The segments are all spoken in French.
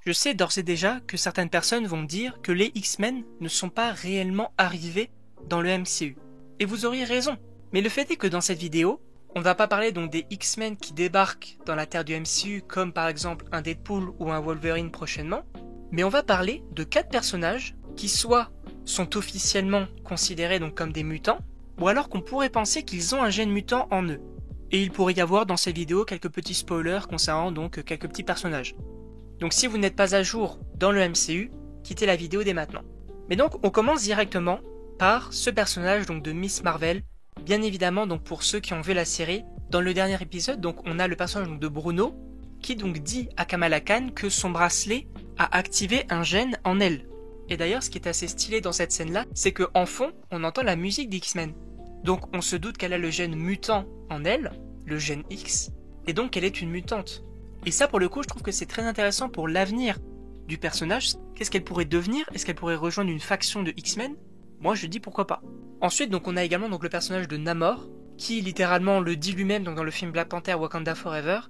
Je sais d'ores et déjà que certaines personnes vont dire que les X-Men ne sont pas réellement arrivés dans le MCU. Et vous auriez raison. Mais le fait est que dans cette vidéo, on ne va pas parler donc des X-Men qui débarquent dans la terre du MCU comme par exemple un Deadpool ou un Wolverine prochainement, mais on va parler de 4 personnages qui soit sont officiellement considérés donc comme des mutants, ou alors qu'on pourrait penser qu'ils ont un gène mutant en eux. Et il pourrait y avoir dans cette vidéo quelques petits spoilers concernant donc quelques petits personnages. Donc si vous n'êtes pas à jour dans le MCU, quittez la vidéo dès maintenant. Mais donc on commence directement par ce personnage donc de Miss Marvel. Bien évidemment donc pour ceux qui ont vu la série, dans le dernier épisode donc on a le personnage donc, de Bruno qui donc dit à Kamala Khan que son bracelet a activé un gène en elle. Et d'ailleurs ce qui est assez stylé dans cette scène là, c'est que en fond on entend la musique d'X-Men. Donc on se doute qu'elle a le gène mutant en elle, le gène X, et donc qu'elle est une mutante. Et ça pour le coup je trouve que c'est très intéressant pour l'avenir du personnage. Qu'est-ce qu'elle pourrait devenir? Est-ce qu'elle pourrait rejoindre une faction de X-Men? Moi je dis pourquoi pas. Ensuite donc on a également donc le personnage de Namor, qui littéralement le dit lui-même donc dans le film Black Panther Wakanda Forever.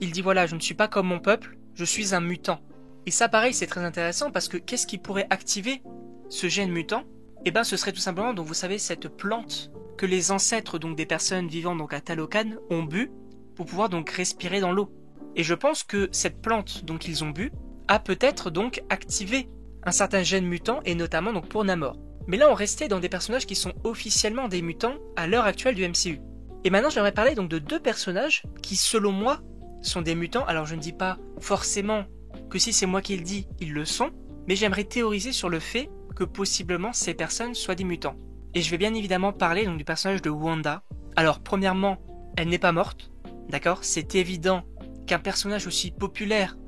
Il dit voilà, je ne suis pas comme mon peuple, je suis un mutant. Et ça pareil c'est très intéressant parce que qu'est-ce qui pourrait activer ce gène mutant? Eh ben ce serait tout simplement donc vous savez cette plante que les ancêtres donc des personnes vivant donc à Talokan ont bu pour pouvoir donc respirer dans l'eau. Et je pense que cette plante donc qu'ils ont bu a peut-être donc activé un certain gène mutant et notamment donc pour Namor. Mais là on restait dans des personnages qui sont officiellement des mutants à l'heure actuelle du MCU. Et maintenant j'aimerais parler donc de 2 personnages qui selon moi sont des mutants. Alors je ne dis pas forcément que si c'est moi qui le dis, ils le sont, mais j'aimerais théoriser sur le fait que possiblement ces personnes soient des mutants. Et je vais bien évidemment parler donc du personnage de Wanda. Alors premièrement, elle n'est pas morte, d'accord? C'est évident qu'un personnage aussi populaire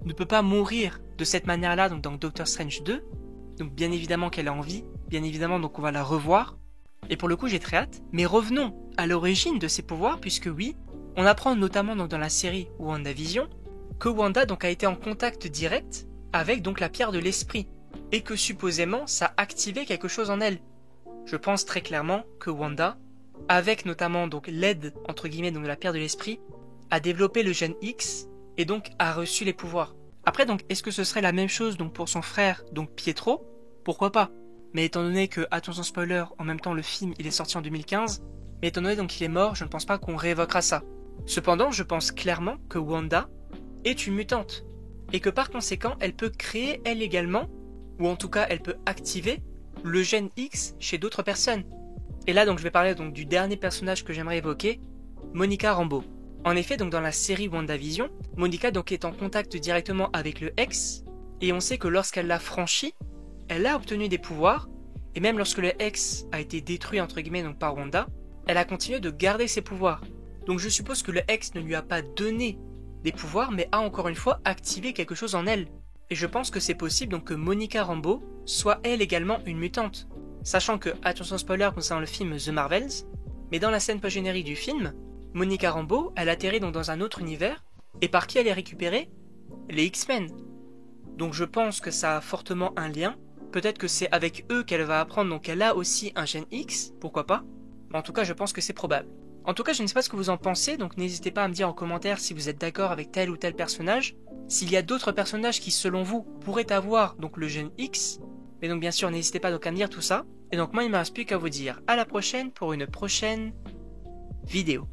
ne peut pas mourir de cette manière-là donc dans Doctor Strange 2. Donc bien évidemment qu'elle a envie, bien évidemment donc on va la revoir. Et pour le coup j'ai très hâte. Mais revenons à l'origine de ses pouvoirs, puisque oui, on apprend notamment donc dans la série WandaVision que Wanda donc a été en contact direct avec donc la pierre de l'esprit, et que supposément ça activait quelque chose en elle. Je pense très clairement que Wanda, avec notamment donc l'aide entre guillemets donc de la pierre de l'esprit, a développé le gène X et donc a reçu les pouvoirs. Après donc est-ce que ce serait la même chose donc pour son frère donc Pietro? Pourquoi pas? Mais étant donné que, attention spoiler, en même temps le film il est sorti en 2015, mais étant donné donc qu'il est mort, je ne pense pas qu'on réévoquera ça. Cependant je pense clairement que Wanda est une mutante, et que par conséquent elle peut créer elle également, ou en tout cas elle peut activer le gène X chez d'autres personnes. Et là donc je vais parler donc du dernier personnage que j'aimerais évoquer, Monica Rambeau. En effet donc dans la série WandaVision, Monica donc est en contact directement avec le X, et on sait que lorsqu'elle l'a franchi, elle a obtenu des pouvoirs, et même lorsque le X a été détruit entre guillemets donc par Wanda, elle a continué de garder ses pouvoirs. Donc je suppose que le X ne lui a pas donné des pouvoirs, mais a encore une fois activé quelque chose en elle. Et je pense que c'est possible donc que Monica Rambeau soit elle également une mutante. Sachant que, attention spoiler concernant le film The Marvels, mais dans la scène post-générique du film, Monica Rambeau, elle atterrit donc dans un autre univers, et par qui elle est récupérée? Les X-Men. Donc je pense que ça a fortement un lien. Peut-être que c'est avec eux qu'elle va apprendre, donc elle a aussi un gène X, pourquoi pas. Mais en tout cas je pense que c'est probable. En tout cas je ne sais pas ce que vous en pensez, donc n'hésitez pas à me dire en commentaire si vous êtes d'accord avec tel ou tel personnage. S'il y a d'autres personnages qui selon vous pourraient avoir donc le gène X. Mais donc bien sûr n'hésitez pas donc à me dire tout ça. Et donc moi il ne me reste plus qu'à vous dire à la prochaine pour une prochaine vidéo.